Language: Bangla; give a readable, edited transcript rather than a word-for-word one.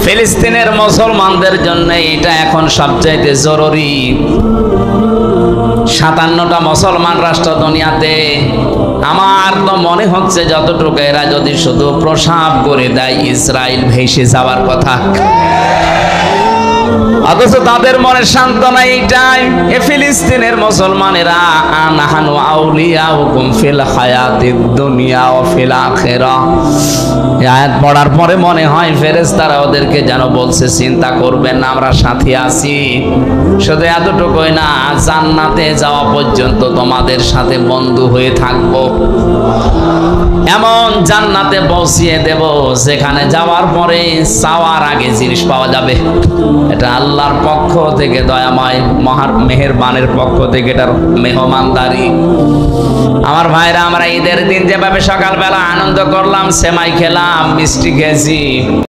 ফিলিস্তিনের মুসলমানদের জন্য এটা এখন সবচাইতে জরুরি। 57টা মুসলমান রাষ্ট্র দুনিয়াতে, আমার তো মনে হচ্ছে যতটুকু এরা যদি শুধু প্রসাব করে দেয় ইসরায়েল ভেসে যাওয়ার কথা। অথচ তাদের মনে সান্ত্বনা এইটাই, এ ফিলিস্তিনের মুসলমানেরা আনাহানু আউলিয়াউকুম ফিল হায়াতিদ দুনিয়া ওয়া ফিল আখিরাহ। এই আয়াত পড়ার পরে মনে হয় ফেরেশতারা ওদেরকে যেন বলছে, চিন্তা করবেন না, আমরা সাথে আছি। শুধু এতটুকুই না, জান্নাতে যাওয়া পর্যন্ত তোমাদের সাথে বন্ধু হয়ে থাকবো। এমন জান্নাতে পৌঁছিয়ে দেব যেখানে যাওয়ার পরে চাওয়ার আগে জিনিস পাওয়া যাবে। এটা আল্লাহর পক্ষ থেকে, দয়াময় মেহেরবানের পক্ষ থেকে এটার মেহমানদারি। আমার ভাইরা, আমরা ঈদের দিন যেভাবে সকালবেলা আনন্দ করলাম, সেমাই খেলাম, মিষ্টি খেয়েছি,